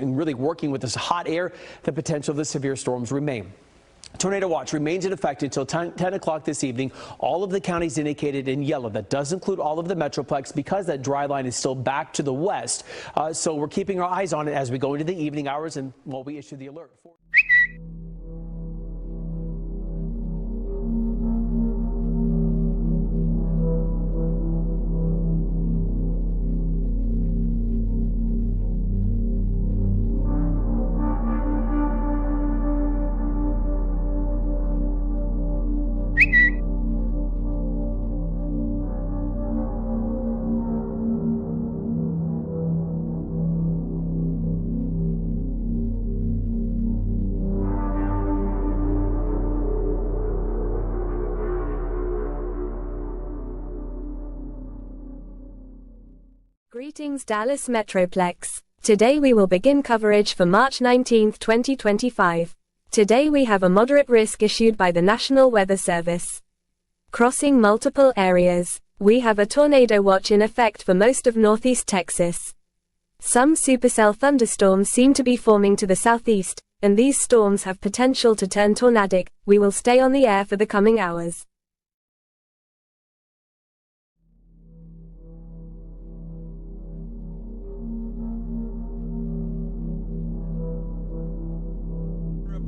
and really working with this hot air, the potential of the severe storms remain. Tornado watch remains in effect until 10 o'clock this evening. All of the counties indicated in yellow. That does include all of the Metroplex because that dry line is still back to the west. So we're keeping our eyes on it as we go into the evening hours and while we issue the alert. Greetings Dallas Metroplex. Today we will begin coverage for March 19, 2025. Today we have a moderate risk issued by the National Weather Service. Crossing multiple areas, we have a tornado watch in effect for most of northeast Texas. Some supercell thunderstorms seem to be forming to the southeast, and these storms have potential to turn tornadic. We will stay on the air for the coming hours.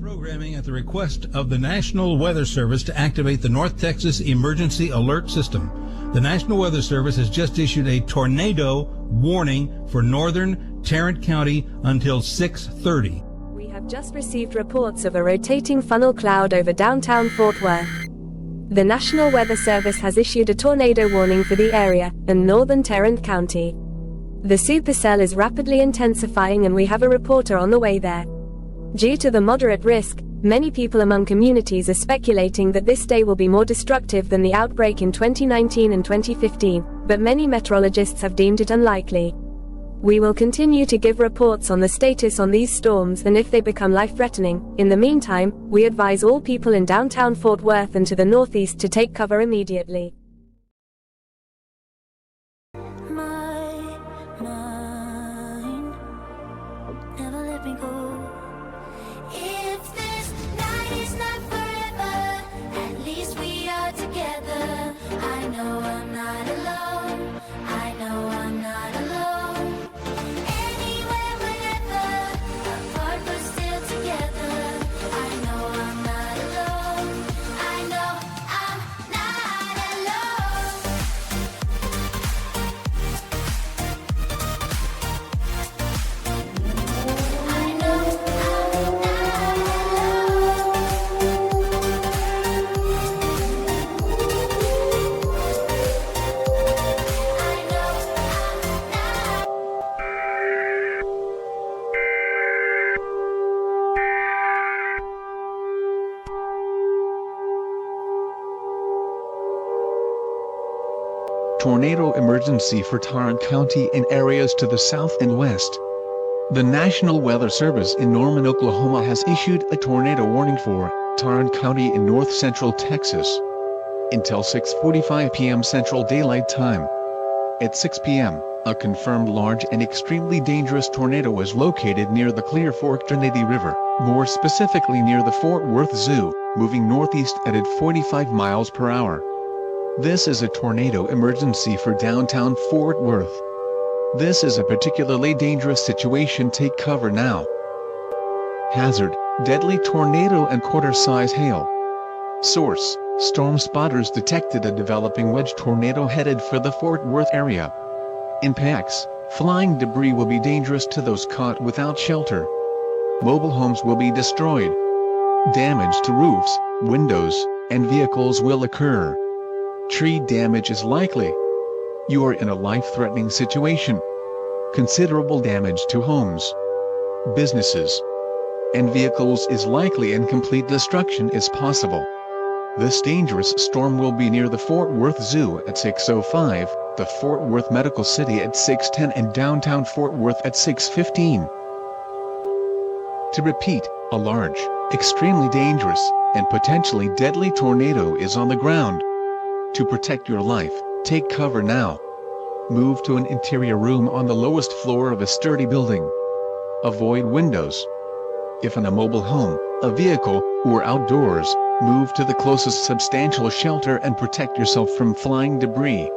Programming at the request of the National Weather Service to activate the North Texas Emergency Alert System. The National Weather Service has just issued a tornado warning for northern Tarrant County until 6:30. We have just received reports of a rotating funnel cloud over downtown Fort Worth. The National Weather Service has issued a tornado warning for the area and northern Tarrant County. The supercell is rapidly intensifying and we have a reporter on the way there. Due to the moderate risk, many people among communities are speculating that this day will be more destructive than the outbreak in 2019 and 2015, but many meteorologists have deemed it unlikely. We will continue to give reports on the status on these storms and if they become life-threatening. In the meantime, we advise all people in downtown Fort Worth and to the northeast to take cover immediately. Tornado emergency for Tarrant County and areas to the south and west. The National Weather Service in Norman, Oklahoma has issued a tornado warning for Tarrant County in north central Texas until 6:45 p.m. Central Daylight Time. At 6 p.m., a confirmed large and extremely dangerous tornado was located near the Clear Fork Trinity River, more specifically near the Fort Worth Zoo, moving northeast at 45 miles per hour. This is a tornado emergency for downtown Fort Worth. This is a particularly dangerous situation. Take cover now. Hazard: deadly tornado and quarter-size hail. Source: storm spotters detected a developing wedge tornado headed for the Fort Worth area. Impacts: flying debris will be dangerous to those caught without shelter. Mobile homes will be destroyed. Damage to roofs, windows, and vehicles will occur. Tree damage is likely. You are in a life-threatening situation. Considerable damage to homes, businesses, and vehicles is likely and complete destruction is possible. This dangerous storm will be near the Fort Worth Zoo at 6:05, the Fort Worth Medical City at 6:10 and downtown Fort Worth at 6:15. To repeat, a large, extremely dangerous, and potentially deadly tornado is on the ground. To protect your life, take cover now. Move to an interior room on the lowest floor of a sturdy building. Avoid windows. If in a mobile home, a vehicle, or outdoors, move to the closest substantial shelter and protect yourself from flying debris.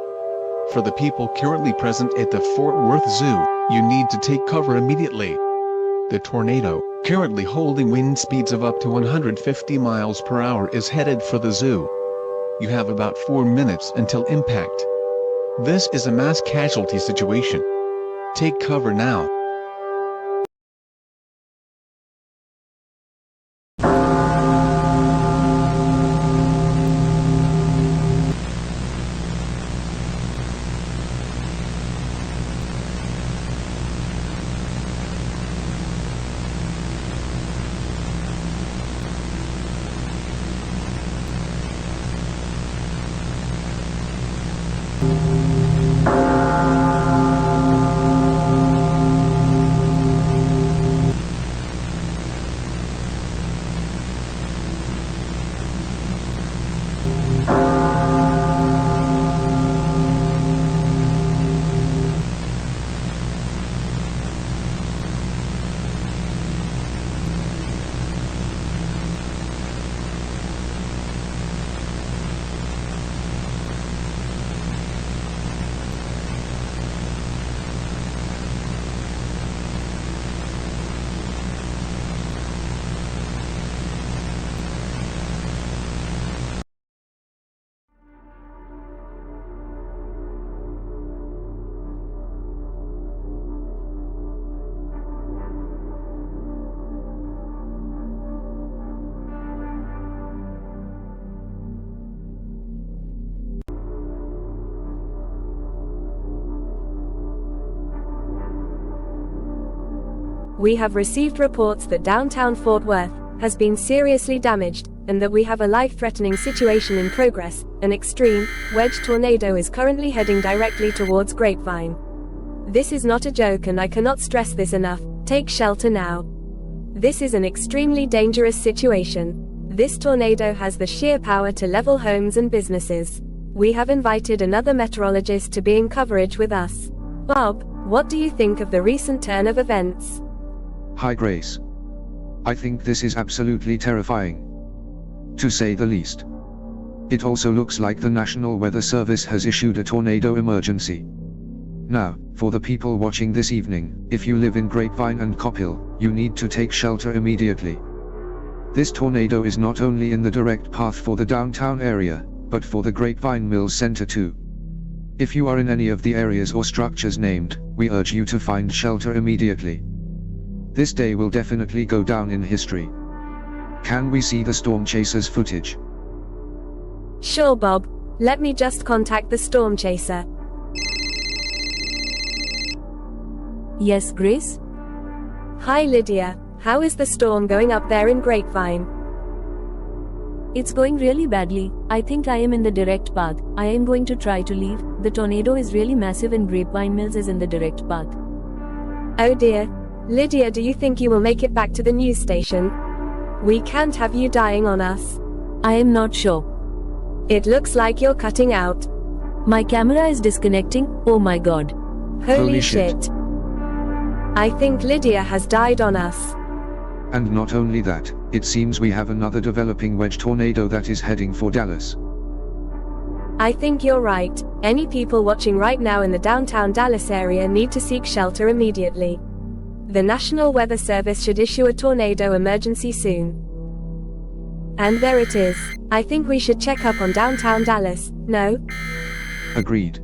For the people currently present at the Fort Worth Zoo, you need to take cover immediately. The tornado, currently holding wind speeds of up to 150 miles per hour, is headed for the zoo. You have about 4 minutes until impact. This is a mass casualty situation. Take cover now. We have received reports that downtown Fort Worth has been seriously damaged, and that we have a life-threatening situation in progress. An extreme wedge tornado is currently heading directly towards Grapevine. This is not a joke, and I cannot stress this enough. Take shelter now. This is an extremely dangerous situation. This tornado has the sheer power to level homes and businesses. We have invited another meteorologist to be in coverage with us. Bob, what do you think of the recent turn of events? Hi Grace. I think this is absolutely terrifying, to say the least. It also looks like the National Weather Service has issued a tornado emergency. Now, for the people watching this evening, if you live in Grapevine and Copill, you need to take shelter immediately. This tornado is not only in the direct path for the downtown area, but for the Grapevine Mills Center too. If you are in any of the areas or structures named, we urge you to find shelter immediately. This day will definitely go down in history. Can we see the storm chasers footage? Sure, Bob. Let me just contact the storm chaser. Yes, Grace? Hi Lydia, how is the storm going up there in Grapevine? It's going really badly. I think I am in the direct path. I am going to try to leave. The tornado is really massive and Grapevine Mills is in the direct path. Oh dear. Lydia, do you think you will make it back to the news station? We can't have you dying on us. I am not sure. It looks like you're cutting out. My camera is disconnecting. Oh my god. Holy shit. I think Lydia has died on us. And not only that, it seems we have another developing wedge tornado that is heading for Dallas. I think you're right. Any people watching right now in the downtown Dallas area need to seek shelter immediately. The National Weather Service should issue a tornado emergency soon. And there it is. I think we should check up on downtown Dallas, no? Agreed.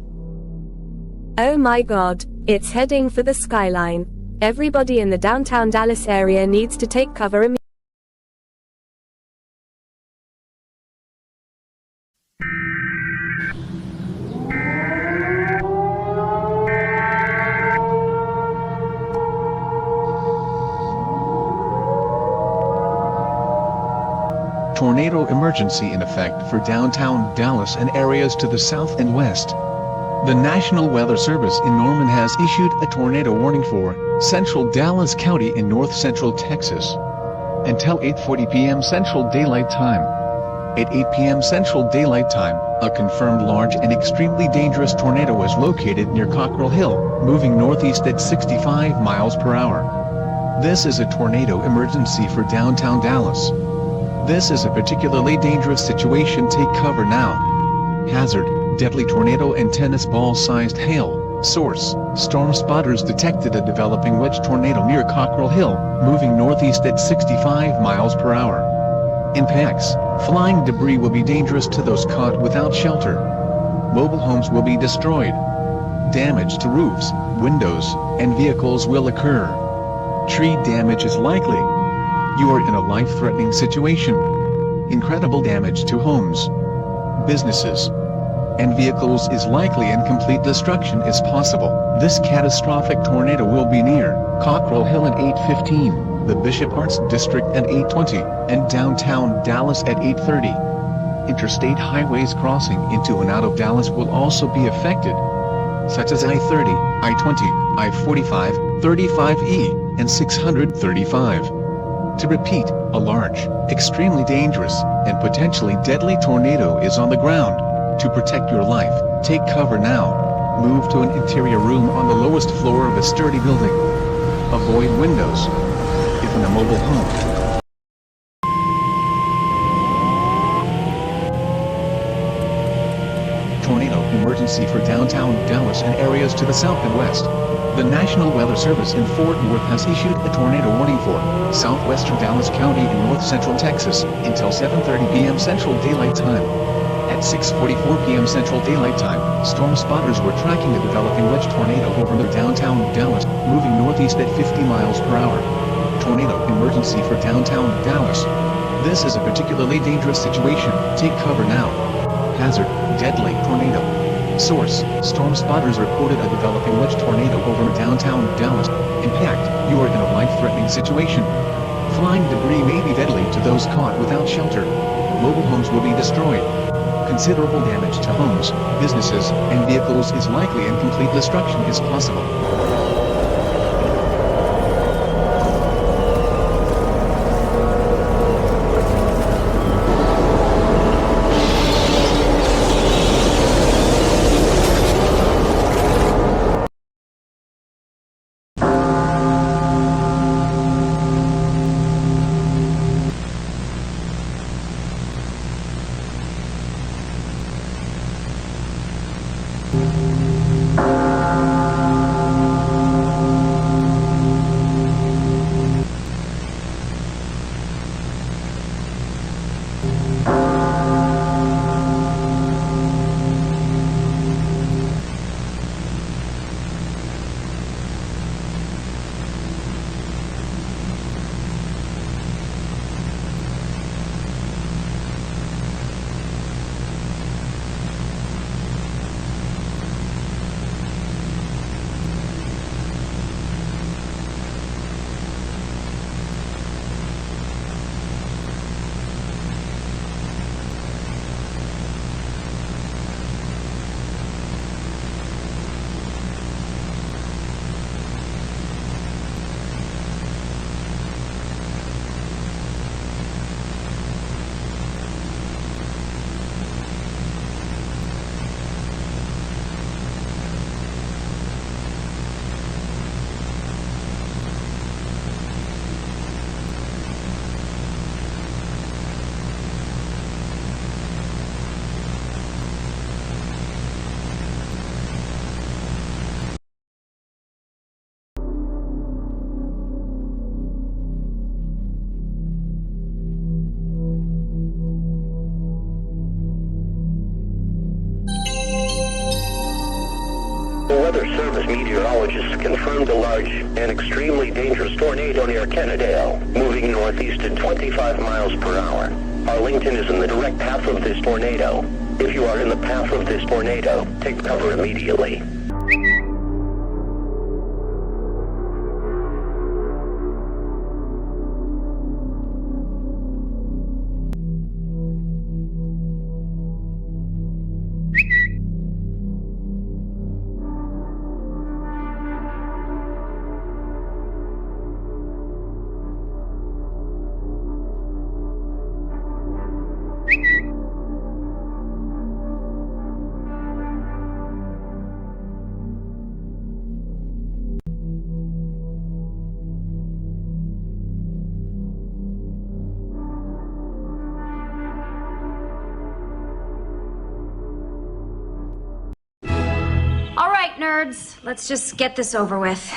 Oh my god, it's heading for the skyline. Everybody in the downtown Dallas area needs to take cover immediately. Tornado emergency in effect for downtown Dallas and areas to the south and west. The National Weather Service in Norman has issued a tornado warning for central Dallas County in north-central Texas until 8:40 p.m. Central Daylight Time. At 8 p.m. Central Daylight Time, a confirmed large and extremely dangerous tornado was located near Cockrell Hill, moving northeast at 65 miles per hour. This is a tornado emergency for downtown Dallas. This is a particularly dangerous situation. Take cover now. Hazard, deadly tornado and tennis ball-sized hail. Source, storm spotters detected a developing wedge tornado near Cockrell Hill, moving northeast at 65 miles per hour. Impacts, flying debris will be dangerous to those caught without shelter. Mobile homes will be destroyed. Damage to roofs, windows, and vehicles will occur. Tree damage is likely. You are in a life-threatening situation. Incredible damage to homes, businesses, and vehicles is likely, and complete destruction is possible. This catastrophic tornado will be near Cockrell Hill at 8:15, the Bishop Arts District at 8:20, and downtown Dallas at 8:30. Interstate highways crossing into and out of Dallas will also be affected, such as I-30, I-20, I-45, 35E, and 635. To repeat, a large, extremely dangerous, and potentially deadly tornado is on the ground. To protect your life, take cover now. Move to an interior room on the lowest floor of a sturdy building. Avoid windows. If in a mobile home, tornado emergency for downtown Dallas and areas to the south and west. The National Weather Service in Fort Worth has issued a tornado warning for southwestern Dallas County in north-central Texas until 7:30 p.m. Central Daylight Time. At 6:44 p.m. Central Daylight Time, storm spotters were tracking a developing wedge tornado over near downtown Dallas, moving northeast at 50 miles per hour. Tornado emergency for downtown Dallas. This is a particularly dangerous situation. Take cover now. Hazard, deadly tornado. Source, storm spotters reported a developing wedge tornado over downtown Dallas. Impact, you are in a life-threatening situation. Flying debris may be deadly to those caught without shelter. Mobile homes will be destroyed. Considerable damage to homes, businesses, and vehicles is likely, and complete destruction is possible. The Weather Service meteorologists confirmed a large and extremely dangerous tornado near Kennedale, moving northeast at 25 miles per hour. Arlington is in the direct path of this tornado. If you are in the path of this tornado, take cover immediately. nerds, let's just get this over with.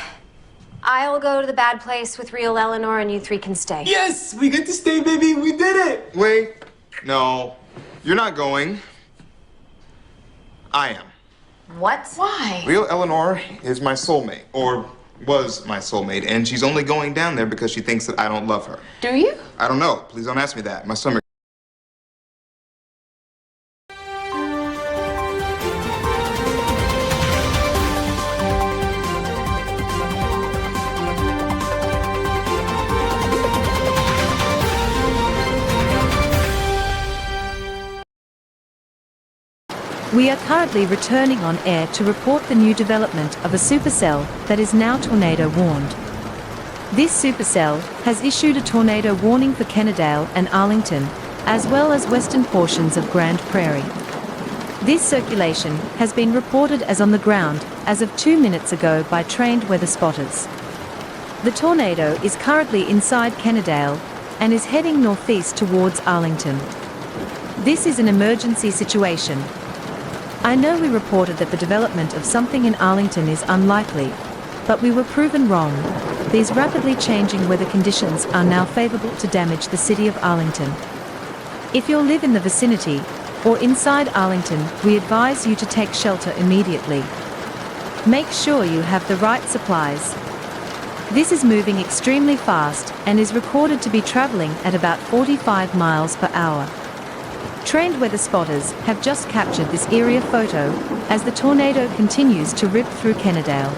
I'll go to the bad place with real Eleanor and you three can stay. Yes! We get to stay, baby! We did it! Wait. No. You're not going. I am. What? Why? Real Eleanor is my soulmate, or was my soulmate, and she's only going down there because she thinks that I don't love her. Do you? I don't know. Please don't ask me that. My stomach. We are currently returning on air to report the new development of a supercell that is now tornado warned. This supercell has issued a tornado warning for Kennedale and Arlington, as well as western portions of Grand Prairie. This circulation has been reported as on the ground as of 2 minutes ago by trained weather spotters. The tornado is currently inside Kennedale and is heading northeast towards Arlington. This is an emergency situation. I know we reported that the development of something in Arlington is unlikely, but we were proven wrong. These rapidly changing weather conditions are now favorable to damage the city of Arlington. If you live in the vicinity or inside Arlington, we advise you to take shelter immediately. Make sure you have the right supplies. This is moving extremely fast and is recorded to be traveling at about 45 miles per hour. Trained weather spotters have just captured this area photo as the tornado continues to rip through Kennedale.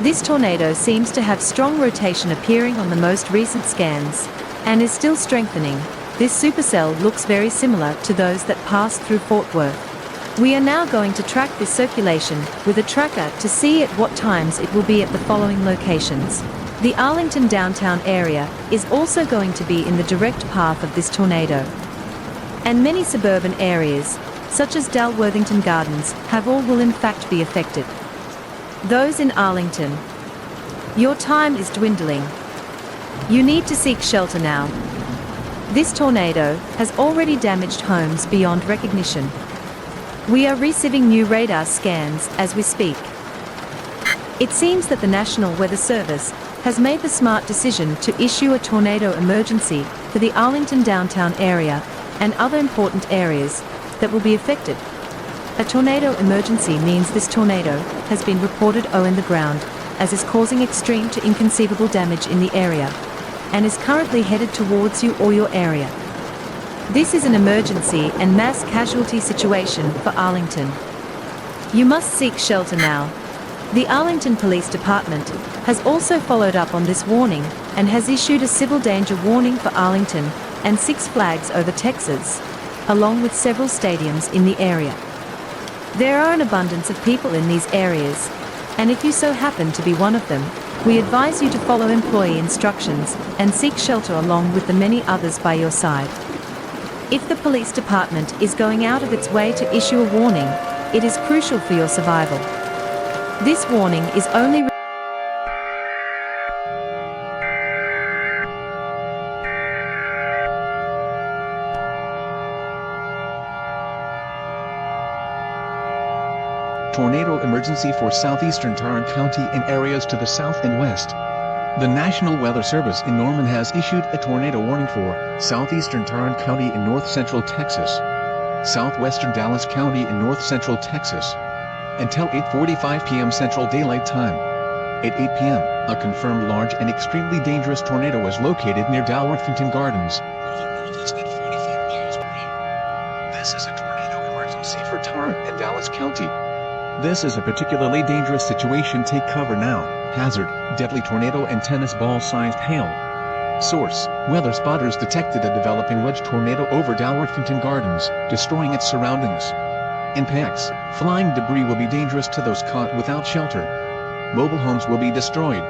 This tornado seems to have strong rotation appearing on the most recent scans and is still strengthening. This supercell looks very similar to those that passed through Fort Worth. We are now going to track this circulation with a tracker to see at what times it will be at the following locations. The Arlington downtown area is also going to be in the direct path of this tornado. And many suburban areas, such as Dalworthington Gardens, will in fact be affected. Those in Arlington, your time is dwindling. You need to seek shelter now. This tornado has already damaged homes beyond recognition. We are receiving new radar scans as we speak. It seems that the National Weather Service has made the smart decision to issue a tornado emergency for the Arlington downtown area and other important areas that will be affected. A tornado emergency means this tornado has been reported in the ground, as is causing extreme to inconceivable damage in the area, and is currently headed towards you or your area. This is an emergency and mass casualty situation for Arlington. You must seek shelter now. The Arlington Police Department has also followed up on this warning and has issued a civil danger warning for Arlington and Six Flags Over Texas, along with several stadiums in the area. There are an abundance of people in these areas, and if you so happen to be one of them, we advise you to follow employee instructions and seek shelter along with the many others by your side. If the police department is going out of its way to issue a warning, it is crucial for your survival. This warning is only Tornado emergency for southeastern Tarrant County and areas to the south and west. The National Weather Service in Norman has issued a tornado warning for southeastern Tarrant County in north-central Texas, southwestern Dallas County in north-central Texas, until 8:45 p.m. Central Daylight Time. At 8 p.m., a confirmed large and extremely dangerous tornado was located near Dalworthington Gardens, moving northeast at 45 miles per hour. This is a tornado emergency for Tarrant and Dallas County. This is a particularly dangerous situation. Take cover now. Hazard, deadly tornado and tennis ball-sized hail. Source, weather spotters detected a developing wedge tornado over Dalworthington Gardens, destroying its surroundings. Impacts, flying debris will be dangerous to those caught without shelter. Mobile homes will be destroyed.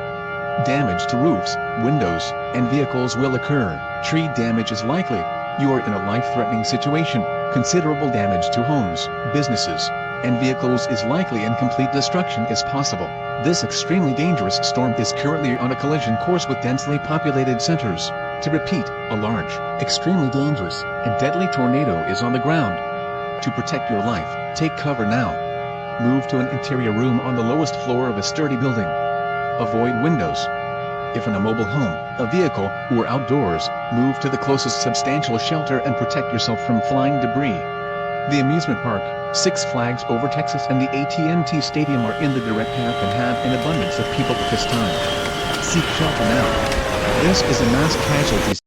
Damage to roofs, windows, and vehicles will occur. Tree damage is likely. You are in a life-threatening situation. Considerable damage to homes, businesses, and vehicles is likely and complete destruction is possible. This extremely dangerous storm is currently on a collision course with densely populated centers. To repeat, a large, extremely dangerous, and deadly tornado is on the ground. To protect your life, take cover now. move to an interior room on the lowest floor of a sturdy building. Avoid windows. If in a mobile home, a vehicle, or outdoors, move to the closest substantial shelter and protect yourself from flying debris. The amusement park, Six Flags Over Texas and the AT&T Stadium are in the direct path and have an abundance of people at this time. Seek shelter now. This is a mass casualty.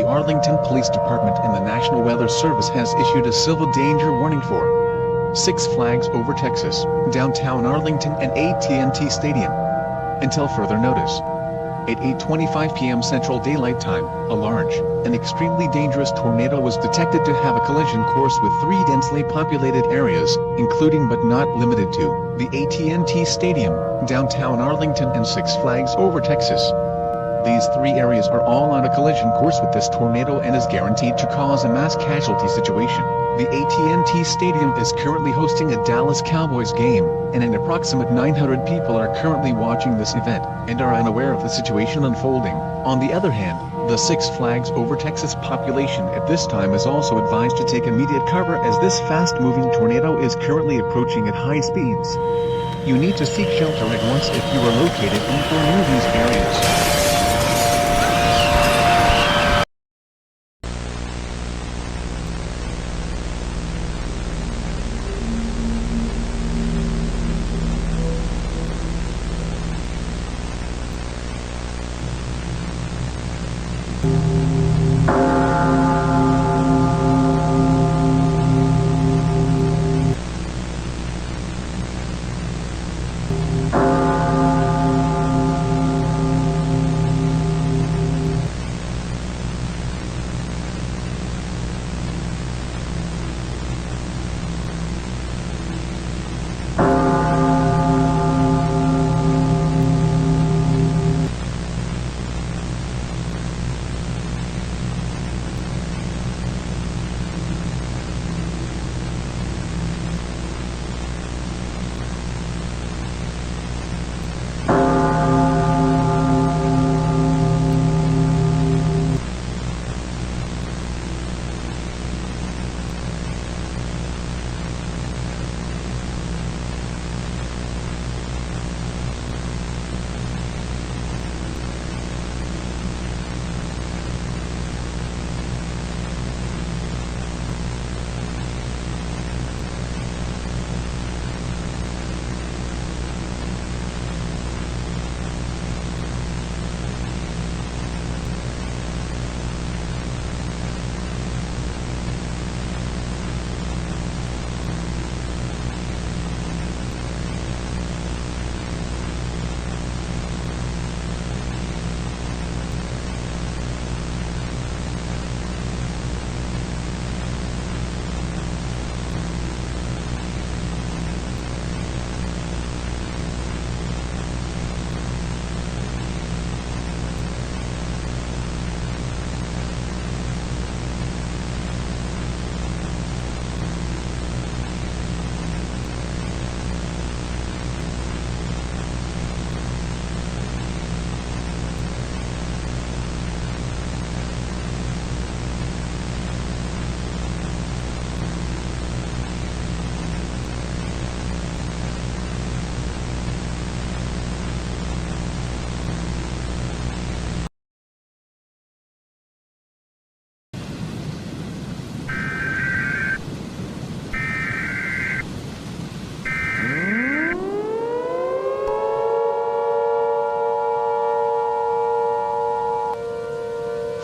The Arlington Police Department and the National Weather Service has issued a civil danger warning for Six Flags Over Texas, downtown Arlington and AT&T Stadium. Until further notice. At 8:25 p.m. Central Daylight Time, a large and extremely dangerous tornado was detected to have a collision course with three densely populated areas, including but not limited to the AT&T Stadium, downtown Arlington and Six Flags Over Texas. These three areas are all on a collision course with this tornado and is guaranteed to cause a mass casualty situation. The AT&T Stadium is currently hosting a Dallas Cowboys game, and an approximate 900 people are currently watching this event and are unaware of the situation unfolding. On the other hand, the Six Flags Over Texas population at this time is also advised to take immediate cover as this fast-moving tornado is currently approaching at high speeds. You need to seek shelter at once if you are located in or near these areas.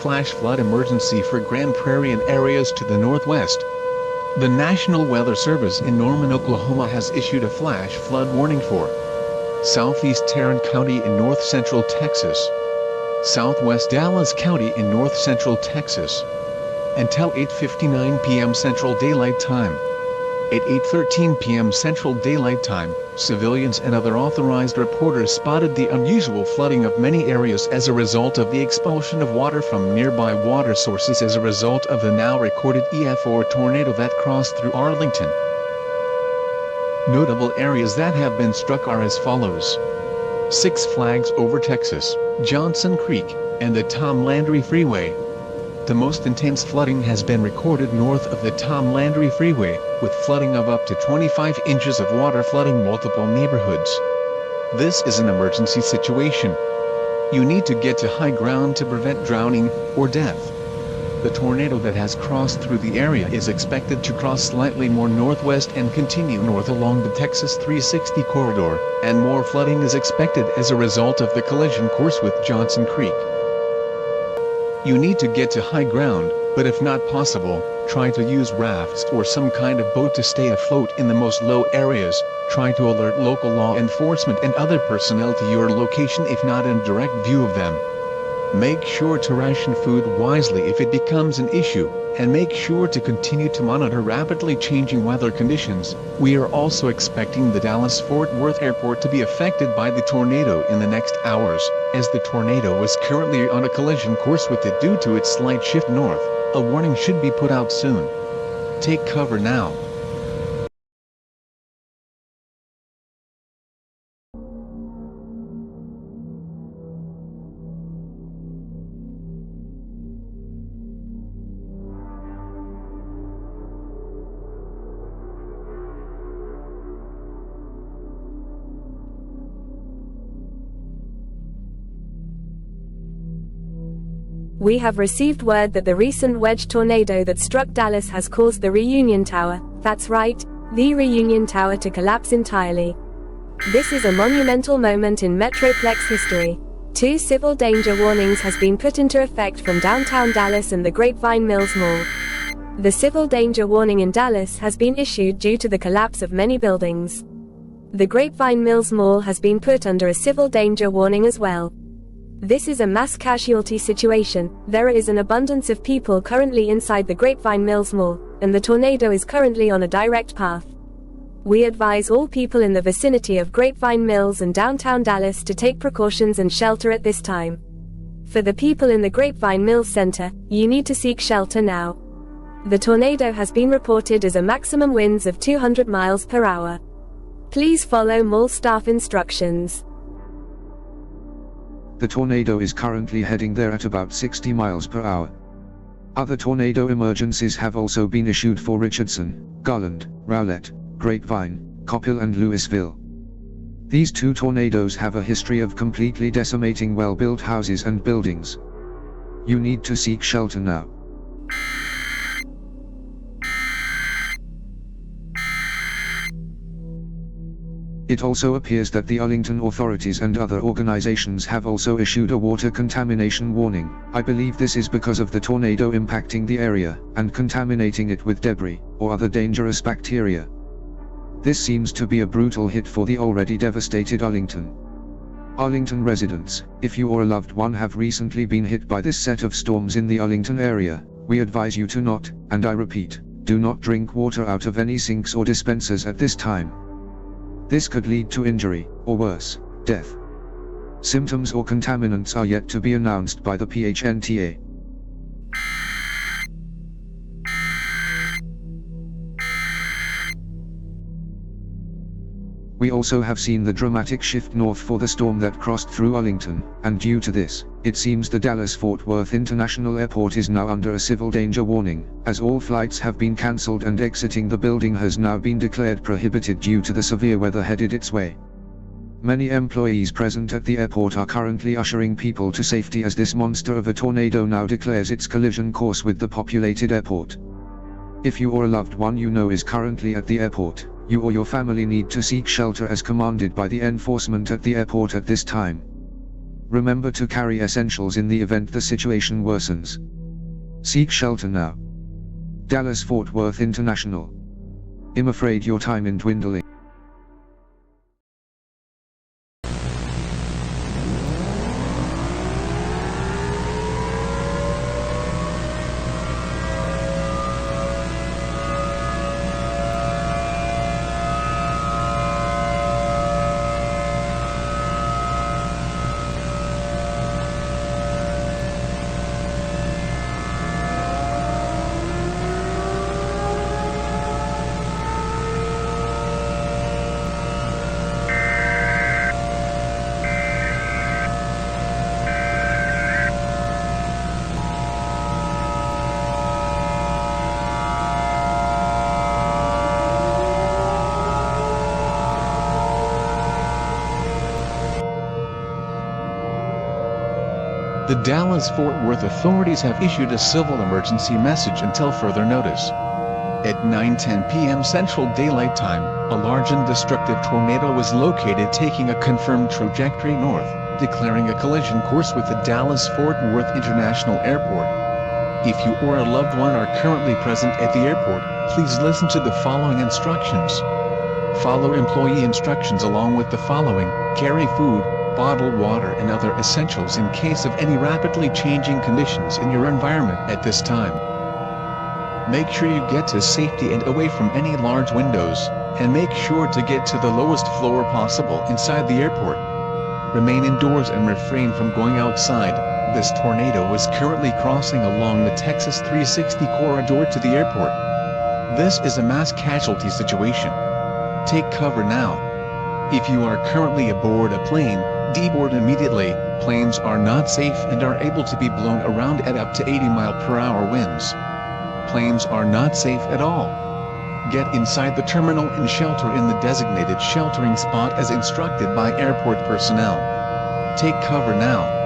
flash flood emergency for Grand Prairie and areas to the northwest. The National Weather Service in Norman, Oklahoma has issued a flash flood warning for southeast Tarrant County in north-central Texas, southwest Dallas County in north-central Texas, until 8:59 p.m. Central Daylight Time. At 8:13 p.m. Central Daylight Time, civilians and other authorized reporters spotted the unusual flooding of many areas as a result of the expulsion of water from nearby water sources as a result of the now recorded EF4 tornado that crossed through Arlington. Notable areas that have been struck are as follows: Six Flags over Texas, Johnson Creek, and the Tom Landry Freeway. The most intense flooding has been recorded north of the Tom Landry Freeway, with flooding of up to 25 inches of water flooding multiple neighborhoods. This is an emergency situation. You need to get to high ground to prevent drowning or death. The tornado that has crossed through the area is expected to cross slightly more northwest and continue north along the Texas 360 corridor, and more flooding is expected as a result of the collision course with Johnson Creek. You need to get to high ground, but if not possible, try to use rafts or some kind of boat to stay afloat in the most low areas. Try to alert local law enforcement and other personnel to your location if not in direct view of them. Make sure to ration food wisely if it becomes an issue, and make sure to continue to monitor rapidly changing weather conditions. We are also expecting the Dallas-Fort Worth Airport to be affected by the tornado in the next hours, as the tornado is currently on a collision course with it due to its slight shift north. A warning should be put out soon. Take cover now. We have received word that the recent wedge tornado that struck Dallas has caused the Reunion Tower, that's right, the Reunion Tower, to collapse entirely. This is a monumental moment in Metroplex history. 2 civil danger warnings has been put into effect from downtown Dallas and the Grapevine Mills Mall. The civil danger warning in Dallas has been issued due to the collapse of many buildings. The Grapevine Mills Mall has been put under a civil danger warning as well. This is a mass casualty situation. There is an abundance of people currently inside the Grapevine Mills Mall, and the tornado is currently on a direct path. We advise all people in the vicinity of Grapevine Mills and downtown Dallas to take precautions and shelter at this time. For the people in the Grapevine Mills Center, you need to seek shelter now. The tornado has been reported as a maximum winds of 200 miles per hour. Please follow mall staff instructions. The tornado is currently heading there at about 60 miles per hour. Other tornado emergencies have also been issued for Richardson, Garland, Rowlett, Grapevine, Coppell and Louisville. These 2 tornadoes have a history of completely decimating well-built houses and buildings. You need to seek shelter now. It also appears that the Arlington authorities and other organizations have also issued a water contamination warning. I believe this is because of the tornado impacting the area, and contaminating it with debris, or other dangerous bacteria. This seems to be a brutal hit for the already devastated Arlington. Arlington residents, if you or a loved one have recently been hit by this set of storms in the Arlington area, we advise you to not, and I repeat, do not drink water out of any sinks or dispensers at this time. This could lead to injury, or worse, death. Symptoms or contaminants are yet to be announced by the PHNTA. We also have seen the dramatic shift north for the storm that crossed through Arlington, and due to this, it seems the Dallas-Fort Worth International Airport is now under a civil danger warning, as all flights have been cancelled and exiting the building has now been declared prohibited due to the severe weather headed its way. Many employees present at the airport are currently ushering people to safety as this monster of a tornado now declares its collision course with the populated airport. If you or a loved one you know is currently at the airport, you or your family need to seek shelter as commanded by the enforcement at the airport at this time. Remember to carry essentials in the event the situation worsens. Seek shelter now. Dallas-Fort Worth International. I'm afraid your time is dwindling. The Dallas-Fort Worth authorities have issued a civil emergency message until further notice. At 9:10 p.m. Central Daylight Time, a large and destructive tornado was located taking a confirmed trajectory north, declaring a collision course with the Dallas-Fort Worth International Airport. If you or a loved one are currently present at the airport, please listen to the following instructions. Follow employee instructions along with the following: carry food, bottled water and other essentials in case of any rapidly changing conditions in your environment at this time. Make sure you get to safety and away from any large windows, and make sure to get to the lowest floor possible inside the airport. Remain indoors and refrain from going outside. This tornado is currently crossing along the Texas 360 corridor to the airport. This is a mass casualty situation. Take cover now. If you are currently aboard a plane, deboard immediately. Planes are not safe and are able to be blown around at up to 80-mile-per-hour winds. Planes are not safe at all. Get inside the terminal and shelter in the designated sheltering spot as instructed by airport personnel. Take cover now.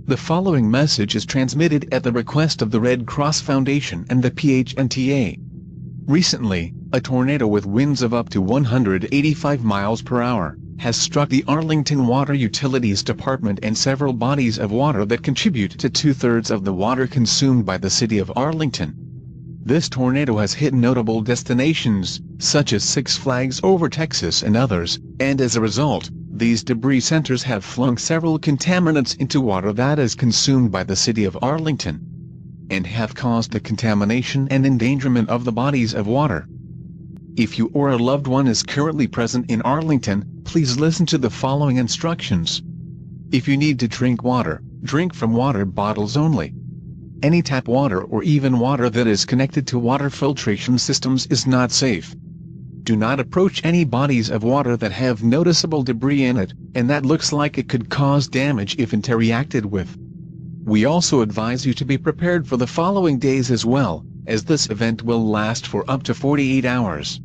The following message is transmitted at the request of the Red Cross Foundation and the PHNTA. Recently, a tornado with winds of up to 185 miles per hour has struck the Arlington Water Utilities Department and several bodies of water that contribute to 2/3 of the water consumed by the city of Arlington. This tornado has hit notable destinations, such as Six Flags Over Texas and others, and as a result, these debris centers have flung several contaminants into water that is consumed by the city of Arlington, and have caused the contamination and endangerment of the bodies of water. If you or a loved one is currently present in Arlington, please listen to the following instructions. If you need to drink water, Drink from water bottles only. Any tap water or even water that is connected to water filtration systems is not safe. Do not approach any bodies of water that have noticeable debris in it, and that looks like it could cause damage if interacted with. We also advise you to be prepared for the following days as well, as this event will last for up to 48 hours.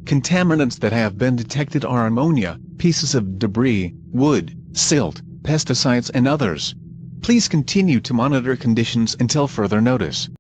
Contaminants that have been detected are ammonia, pieces of debris, wood, silt, pesticides and others. Please continue to monitor conditions until further notice.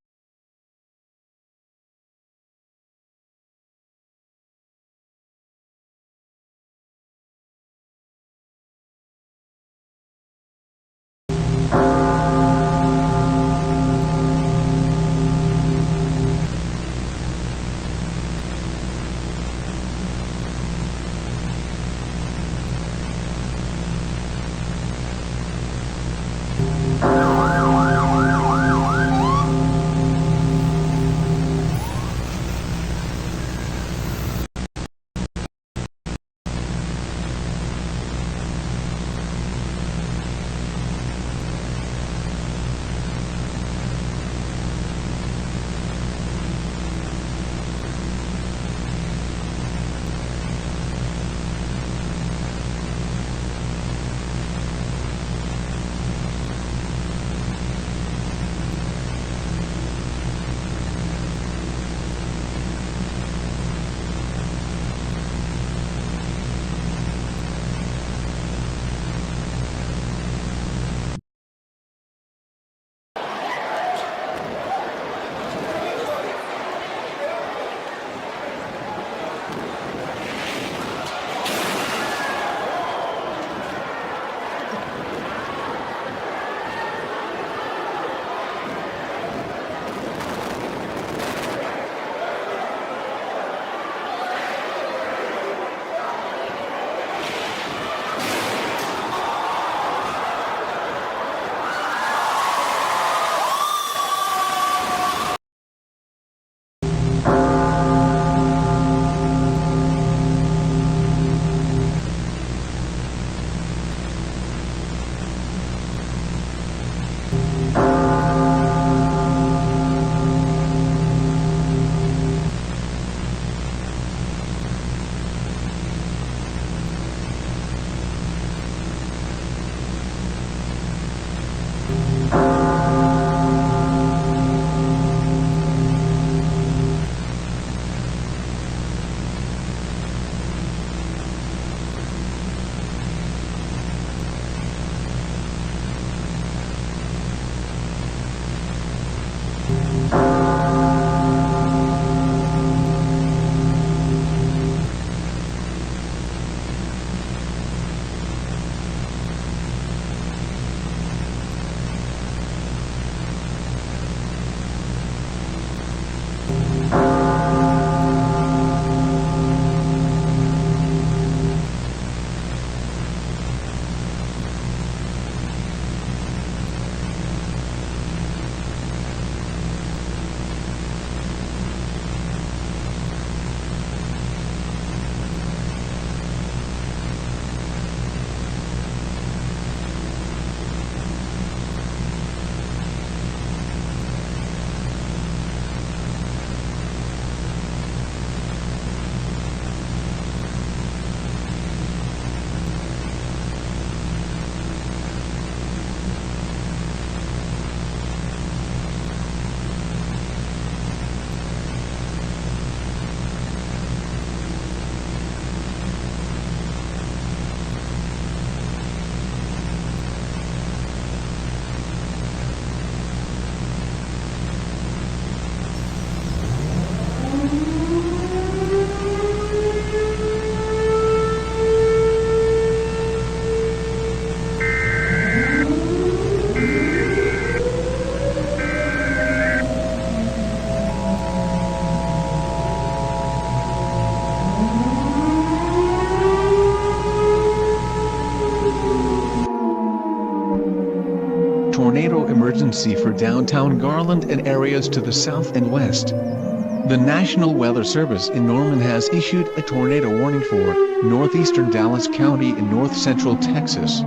tornado emergency for downtown Garland and areas to the south and west. The National Weather Service in Norman has issued a tornado warning for northeastern Dallas County in north-central Texas.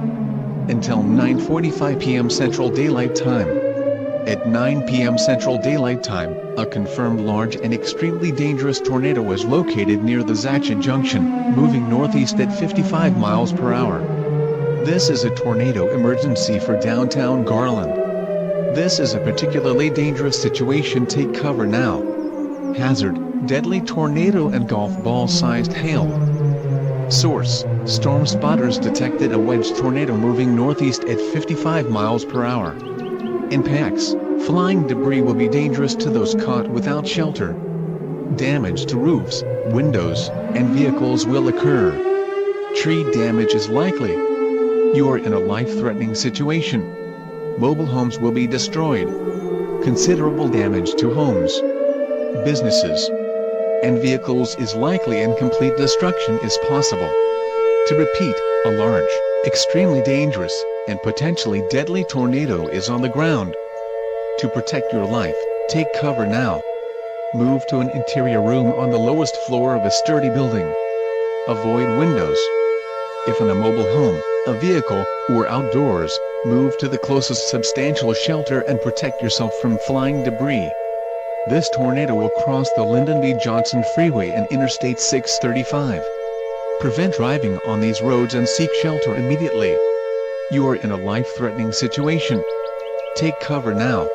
until 9:45 p.m. Central Daylight Time. At 9 p.m. Central Daylight Time, a confirmed large and extremely dangerous tornado was located near the Zacha Junction, moving northeast at 55 miles per hour. This is a tornado emergency for downtown Garland. This is a particularly dangerous situation. Take cover now. Hazard, deadly tornado and golf ball-sized hail. Source, storm spotters detected a wedge tornado moving northeast at 55 miles per hour. Impacts, flying debris will be dangerous to those caught without shelter. Damage to roofs, windows, and vehicles will occur. Tree damage is likely. You are in a life-threatening situation. Mobile homes will be destroyed. Considerable damage to homes, businesses, and vehicles is likely, and complete destruction is possible. To repeat, a large, extremely dangerous, and potentially deadly tornado is on the ground. To protect your life, take cover now. Move to an interior room on the lowest floor of a sturdy building. Avoid windows. If in a mobile home, a vehicle, or outdoors, move to the closest substantial shelter and protect yourself from flying debris. This tornado will cross the Lyndon B. Johnson Freeway and Interstate 635. Prevent driving on these roads and seek shelter immediately. You are in a life-threatening situation. Take cover now.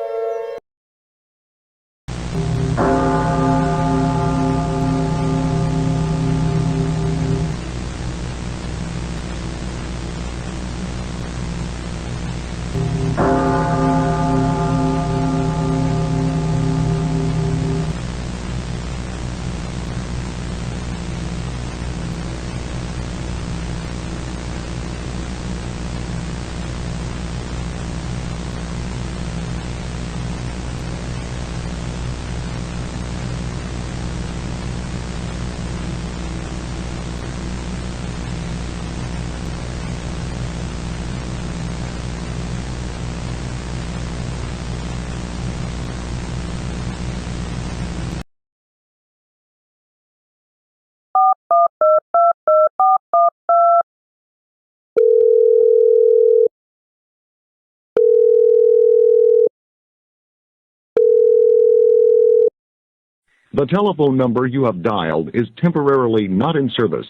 The telephone number you have dialed is temporarily not in service.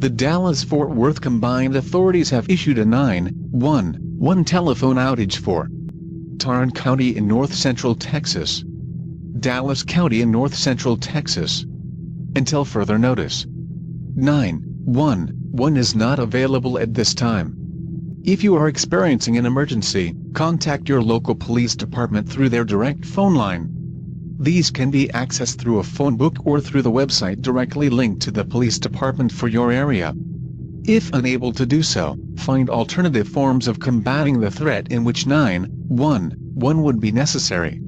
The Dallas-Fort Worth Combined Authorities have issued a 911 telephone outage for Tarrant County in North Central Texas, Dallas County in North Central Texas. Until further notice, 911 is not available at this time. If you are experiencing an emergency, contact your local police department through their direct phone line. These can be accessed through a phone book or through the website directly linked to the police department for your area. If unable to do so, find alternative forms of combating the threat in which 911 would be necessary.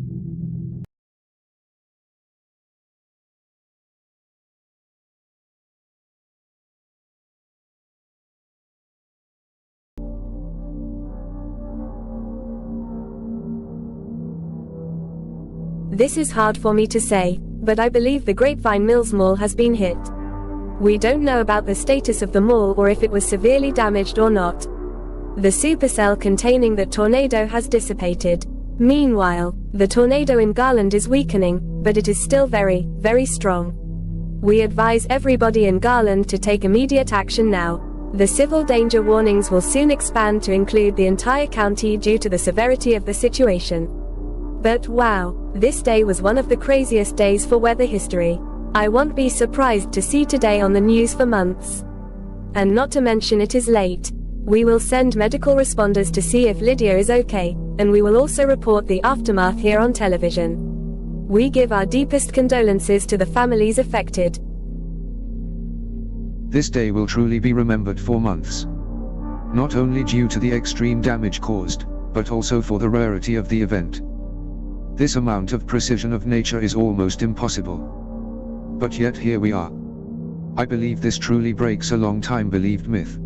This is hard for me to say, but I believe the Grapevine Mills Mall has been hit. We don't know about the status of the mall or if it was severely damaged or not. The supercell containing the tornado has dissipated, Meanwhile, the tornado in Garland is weakening, but it is still very, very strong. We advise everybody in Garland to take immediate action now. The civil danger warnings will soon expand to include the entire county due to the severity of the situation. But wow, this day was one of the craziest days for weather history. I won't be surprised to see today on the news for months. And not to mention it is late. We will send medical responders to see if Lydia is okay, and we will also report the aftermath here on television. We give our deepest condolences to the families affected. This day will truly be remembered for months. Not only due to the extreme damage caused, but also for the rarity of the event. This amount of precision of nature is almost impossible. But yet here we are. I believe this truly breaks a long time believed myth.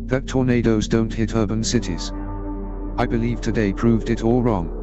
That tornadoes don't hit urban cities. I believe today proved it all wrong.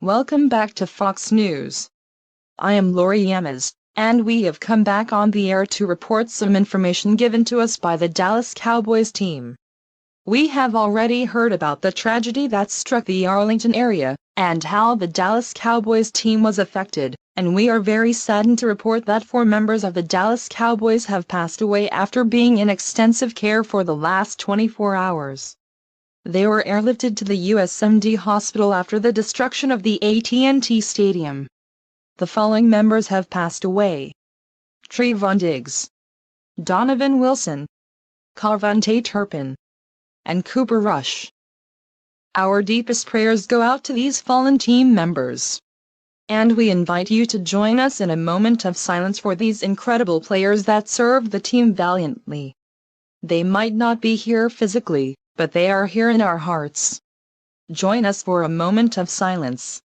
Welcome back to Fox News. I am Lori Yamas, and we have come back on the air to report some information given to us by the Dallas Cowboys team. We have already heard about the tragedy that struck the Arlington area, and how the Dallas Cowboys team was affected, and we are very saddened to report that 4 members of the Dallas Cowboys have passed away after being in extensive care for the last 24 hours. They were airlifted to the USMD hospital after the destruction of the AT&T Stadium. The following members have passed away: Trevon Diggs, Donovan Wilson, Carvante Turpin, and Cooper Rush. Our deepest prayers go out to these fallen team members. And we invite you to join us in a moment of silence for these incredible players that served the team valiantly. They might not be here physically, but they are here in our hearts. Join us for a moment of silence.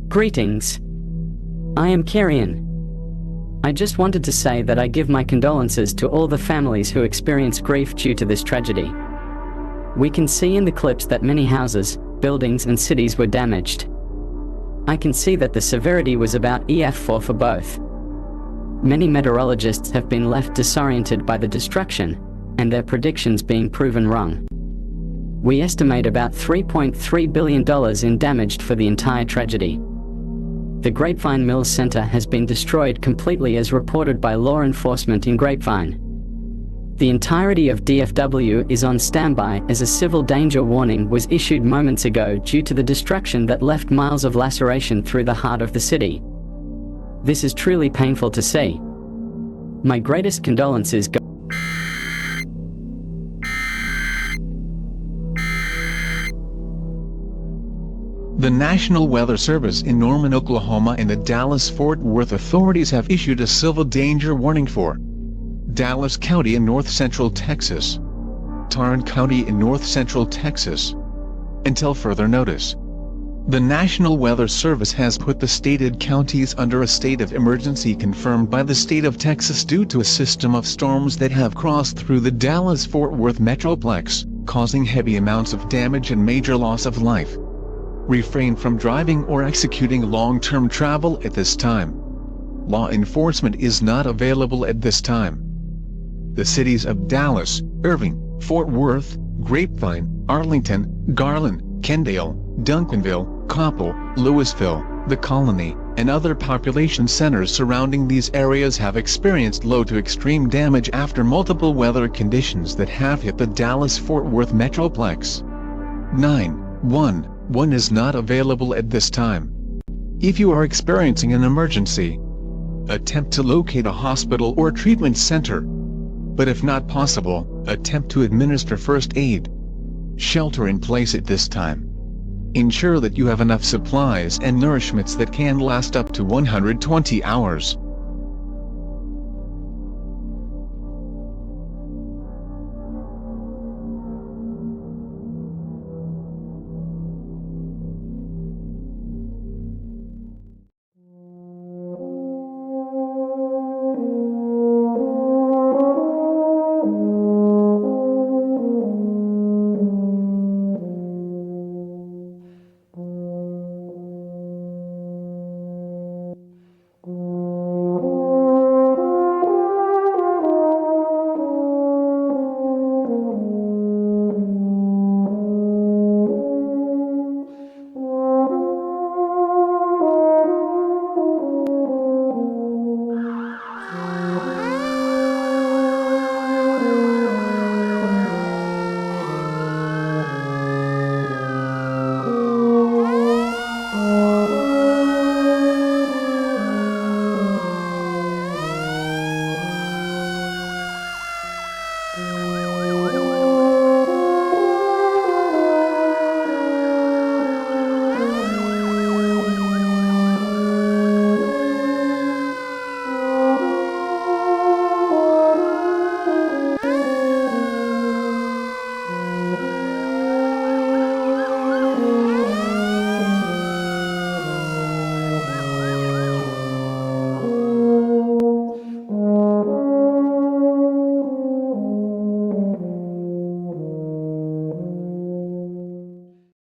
Greetings. I am Carrion. I just wanted to say that I give my condolences to all the families who experienced grief due to this tragedy. We can see in the clips that many houses, buildings and cities were damaged. I can see that the severity was about EF4 for both. Many meteorologists have been left disoriented by the destruction, and their predictions being proven wrong. We estimate about $3.3 billion in damage for the entire tragedy. The Grapevine Mills Center has been destroyed completely as reported by law enforcement in Grapevine. The entirety of DFW is on standby as a civil danger warning was issued moments ago due to the destruction that left miles of laceration through the heart of the city. This is truly painful to see. My greatest condolences go The National Weather Service in Norman, Oklahoma and the Dallas-Fort Worth authorities have issued a civil danger warning for Dallas County in north-central Texas, Tarrant County in north-central Texas, until further notice. The National Weather Service has put the stated counties under a state of emergency confirmed by the state of Texas due to a system of storms that have crossed through the Dallas-Fort Worth Metroplex, causing heavy amounts of damage and major loss of life. Refrain from driving or executing long-term travel at this time. Law enforcement is not available at this time. The cities of Dallas, Irving, Fort Worth, Grapevine, Arlington, Garland, Kendall, Duncanville, Coppell, Louisville, the Colony, and other population centers surrounding these areas have experienced low to extreme damage after multiple weather conditions that have hit the Dallas-Fort Worth Metroplex. 911 is not available at this time. If you are experiencing an emergency, attempt to locate a hospital or treatment center. But if not possible, attempt to administer first aid. Shelter in place at this time. Ensure that you have enough supplies and nourishments that can last up to 120 hours.